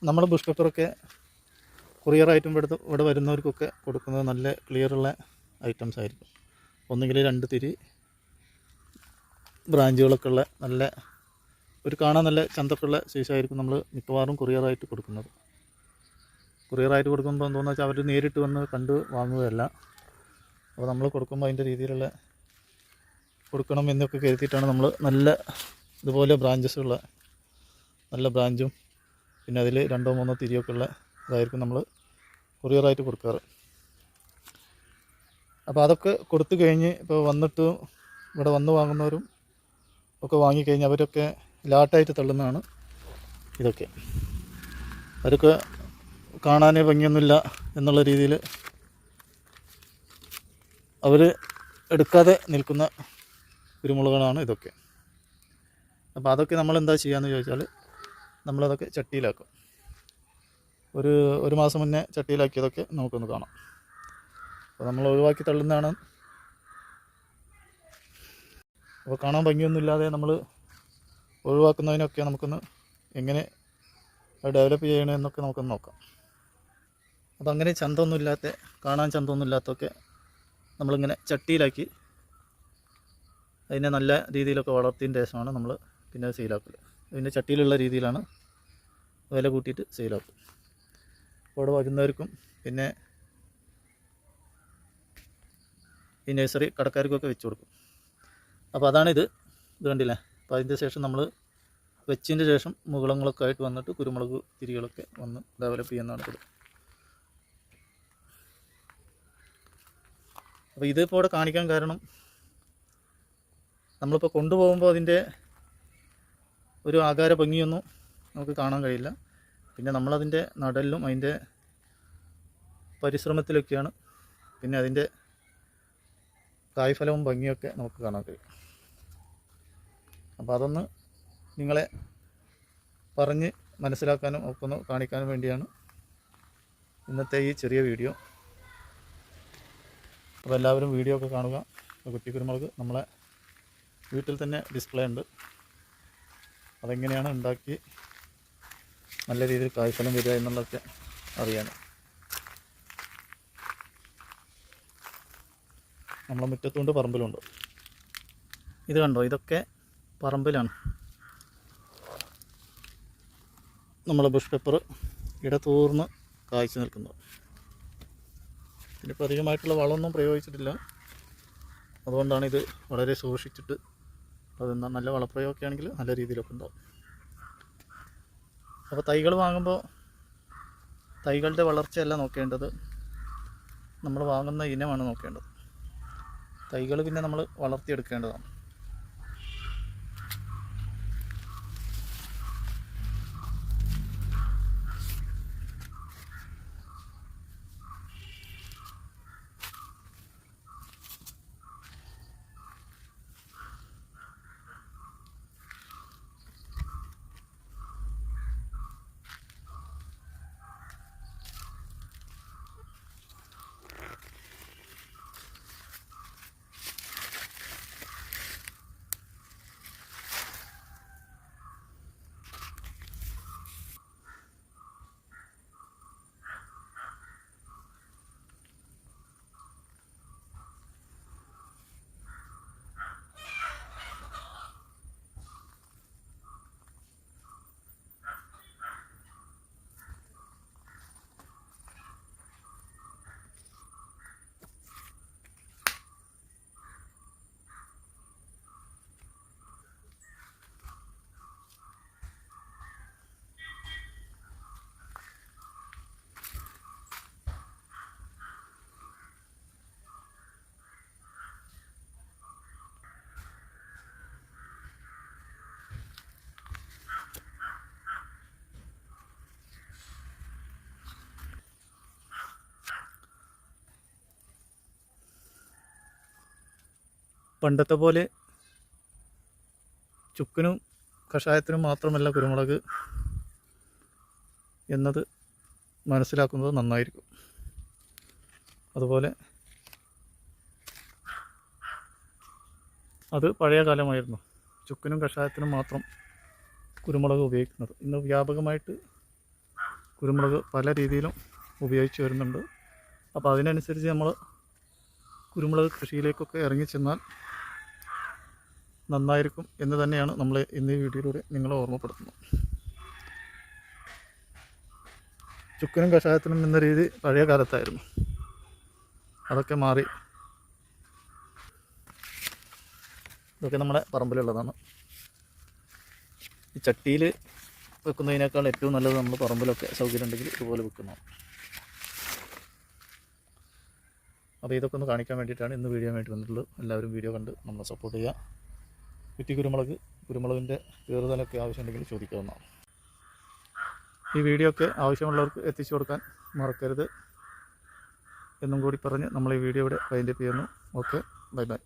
നമ്മൾ ബുഷ് പേപ്പറൊക്കെ കൊറിയറായിട്ടും ഇവിടെ വരുന്നവർക്കൊക്കെ കൊടുക്കുന്നത് നല്ല ക്ലിയറുള്ള ഐറ്റംസ് ആയിരിക്കും. ഒന്നുകിൽ 2 തിരി ബ്രാഞ്ചുകളൊക്കെ ഉള്ള നല്ല ഒരു കാണാൻ നല്ല ചന്തക്കുള്ള സൈസായിരിക്കും നമ്മൾ മിക്കവാറും കൊറിയറായിട്ട് കൊടുക്കുന്നത്. കൊറിയറായിട്ട് കൊടുക്കുമ്പോൾ എന്താണെന്ന് വെച്ചാൽ അവർ നേരിട്ട് വന്ന് കണ്ട് വാങ്ങുകയല്ല. അപ്പോൾ നമ്മൾ കൊടുക്കുമ്പോൾ അതിൻ്റെ രീതിയിലുള്ള കൊടുക്കണം എന്നൊക്കെ കരുതിയിട്ടാണ് നമ്മൾ നല്ല ഇതുപോലെ ബ്രാഞ്ചസുള്ള നല്ല ബ്രാഞ്ചും പിന്നെ അതിൽ 2-3 തിരിയൊക്കെ ഉള്ള ഇതായിരിക്കും നമ്മൾ കൊറിയറായിട്ട് കൊടുക്കാറ്. അപ്പോൾ അതൊക്കെ കൊടുത്തു കഴിഞ്ഞ് ഇപ്പോൾ വന്നിട്ട് ഇവിടെ വന്ന് വാങ്ങുന്നവരും ഒക്കെ വാങ്ങിക്കഴിഞ്ഞ് അവരൊക്കെ ലാട്ടായിട്ട് തള്ളുന്നതാണ് ഇതൊക്കെ. അവരൊക്കെ കാണാനേ ഭംഗിയൊന്നുമില്ല എന്നുള്ള രീതിയിൽ അവർ എടുക്കാതെ നിൽക്കുന്ന കുരുമുളകുകളാണ് ഇതൊക്കെ. അപ്പോൾ അതൊക്കെ നമ്മൾ എന്താ ചെയ്യാന്ന് ചോദിച്ചാൽ നമ്മളതൊക്കെ ചട്ടിയിലാക്കും. ഒരു മാസം മുന്നേ ചട്ടിയിലാക്കിയതൊക്കെ നമുക്കൊന്ന് കാണാം. അപ്പോൾ നമ്മൾ ഒഴിവാക്കി തള്ളുന്നതാണ്. അപ്പോൾ കാണാൻ ഭംഗിയൊന്നുമില്ലാതെ നമ്മൾ ഒഴിവാക്കുന്നതിനൊക്കെ നമുക്കൊന്ന് എങ്ങനെ ഡെവലപ്പ് ചെയ്യണമെന്നൊക്കെ നമുക്കൊന്ന് നോക്കാം. അതങ്ങനെ ചന്തമൊന്നുമില്ലാത്ത കാണാൻ ചന്തമൊന്നുമില്ലാത്തൊക്കെ നമ്മളിങ്ങനെ ചട്ടിയിലാക്കി അതിനെ നല്ല രീതിയിലൊക്കെ വളർത്തിയതിന് ശേഷമാണ് നമ്മൾ പിന്നെ സെയിലാക്കൽ. പിന്നെ ചട്ടിയിലുള്ള രീതിയിലാണ് വില കൂട്ടിയിട്ട് സെയിലാക്കും. അപ്പോൾ അവിടെ വരുന്നവർക്കും പിന്നെ ഈ നഴ്സറി കടക്കാർക്കൊക്കെ വെച്ച് കൊടുക്കും. അപ്പോൾ അതാണിത്. ഇത് കണ്ടില്ലേ. അപ്പോൾ അതിൻ്റെ ശേഷം നമ്മൾ വെച്ചതിൻ്റെ ശേഷം മുകളങ്ങളൊക്കെ ആയിട്ട് വന്നിട്ട് കുരുമുളക് തിരികളൊക്കെ വന്ന് ഡെവലപ്പ് ചെയ്യുന്നതാണ് ഇത്. അപ്പോൾ ഇതിപ്പോൾ ഇവിടെ കാണിക്കാൻ കാരണം നമ്മളിപ്പോൾ കൊണ്ടുപോകുമ്പോൾ അതിൻ്റെ ഒരു ആകാര ഭംഗിയൊന്നും നമുക്ക് കാണാൻ കഴിയില്ല. പിന്നെ നമ്മളതിൻ്റെ നടലിലും അതിൻ്റെ പരിശ്രമത്തിലൊക്കെയാണ് പിന്നെ അതിൻ്റെ കായ്ഫലവും ഭംഗിയൊക്കെ നമുക്ക് കാണാൻ കഴിയും. അപ്പോൾ അതൊന്ന് നിങ്ങളെ പറഞ്ഞ് മനസ്സിലാക്കാനും ഒക്കെ ഒന്ന് കാണിക്കാനും വേണ്ടിയാണ് ഇന്നത്തെ ഈ ചെറിയ വീഡിയോ. അപ്പോൾ എല്ലാവരും വീഡിയോ ഒക്കെ കാണുക. കുറ്റി കുരുമുളക് നമ്മളെ വീട്ടിൽ തന്നെ ഡിസ്പ്ലേ ഉണ്ട്. അതെങ്ങനെയാണ് ഉണ്ടാക്കി നല്ല രീതിയിൽ കായ്ഫലം വരിക എന്നുള്ളതൊക്കെ അറിയാൻ. നമ്മളെ മുറ്റത്തുണ്ട് പറമ്പിലുണ്ട്. ഇത് കണ്ടോ, ഇതൊക്കെ പറമ്പിലാണ് നമ്മളെ ബുഷ് പെപ്പർ ഇടതൂർന്ന് കായ്ച്ചു നിൽക്കുന്നത്. ഇതിനിപ്പോൾ അധികമായിട്ടുള്ള വളമൊന്നും പ്രയോഗിച്ചിട്ടില്ല. അതുകൊണ്ടാണ് ഇത് വളരെ സൂക്ഷിച്ചിട്ട് അതെന്താ നല്ല വളപ്രയോഗമൊക്കെ ആണെങ്കിൽ നല്ല രീതിയിലൊക്കെ ഉണ്ടാവും. അപ്പോൾ തൈകൾ വാങ്ങുമ്പോൾ തൈകളുടെ വളർച്ചയല്ല നോക്കേണ്ടത്, നമ്മൾ വാങ്ങുന്ന ഇനമാണ് നോക്കേണ്ടത്. തൈകൾ പിന്നെ നമ്മൾ വളർത്തിയെടുക്കേണ്ടതാണ്. പണ്ടത്തെ പോലെ ചുക്കിനും കഷായത്തിനും മാത്രമല്ല കുരുമുളക് എന്നത് മനസ്സിലാക്കുന്നത് നന്നായിരിക്കും. അതുപോലെ അത് പഴയ കാലമായിരുന്നു. ചുക്കിനും കഷായത്തിനും മാത്രം കുരുമുളക് ഉപയോഗിക്കുന്നത്. ഇന്ന് വ്യാപകമായിട്ട് കുരുമുളക് പല രീതിയിലും ഉപയോഗിച്ച് വരുന്നുണ്ട്. അപ്പോൾ അതിനനുസരിച്ച് നമ്മൾ കുരുമുളക് കൃഷിയിലേക്കൊക്കെ ഇറങ്ങിച്ചെന്നാൽ നന്നായിരിക്കും എന്ന് തന്നെയാണ് നമ്മൾ ഇന്ന് ഈ വീഡിയോയിലൂടെ നിങ്ങളെ ഓർമ്മപ്പെടുത്തുന്നത്. ചുക്കിനും കഷായത്തിനും എന്ന രീതി പഴയ കാലത്തായിരുന്നു. അതൊക്കെ മാറി. ഇതൊക്കെ നമ്മുടെ പറമ്പിലുള്ളതാണ്. ഈ ചട്ടിയിൽ വെക്കുന്നതിനേക്കാൾ ഏറ്റവും നല്ലത് നമ്മൾ പറമ്പിലൊക്കെ സൗകര്യം ഉണ്ടെങ്കിൽ ഇതുപോലെ വെക്കുന്നതാണ്. അപ്പോൾ ഇതൊക്കെ ഒന്ന് കാണിക്കാൻ വേണ്ടിയിട്ടാണ് ഇന്ന് വീഡിയോ വേണ്ടി വന്നിട്ടുള്ളത്. എല്ലാവരും വീഡിയോ കണ്ട് നമ്മളെ സപ്പോർട്ട് ചെയ്യുക. കുറ്റി കുരുമുളകിൻ്റെ കീറുതലൊക്കെ ആവശ്യമുണ്ടെങ്കിൽ ചോദിക്കാവുന്നതാണ്. ഈ വീഡിയോ ഒക്കെ ആവശ്യമുള്ളവർക്ക് എത്തിച്ചു കൊടുക്കാൻ മറക്കരുത് എന്നും കൂടി പറഞ്ഞ് നമ്മൾ ഈ വീഡിയോ ഇവിടെ വൈൻഡപ്പ് ചെയ്യുന്നു. Okay, bye bye.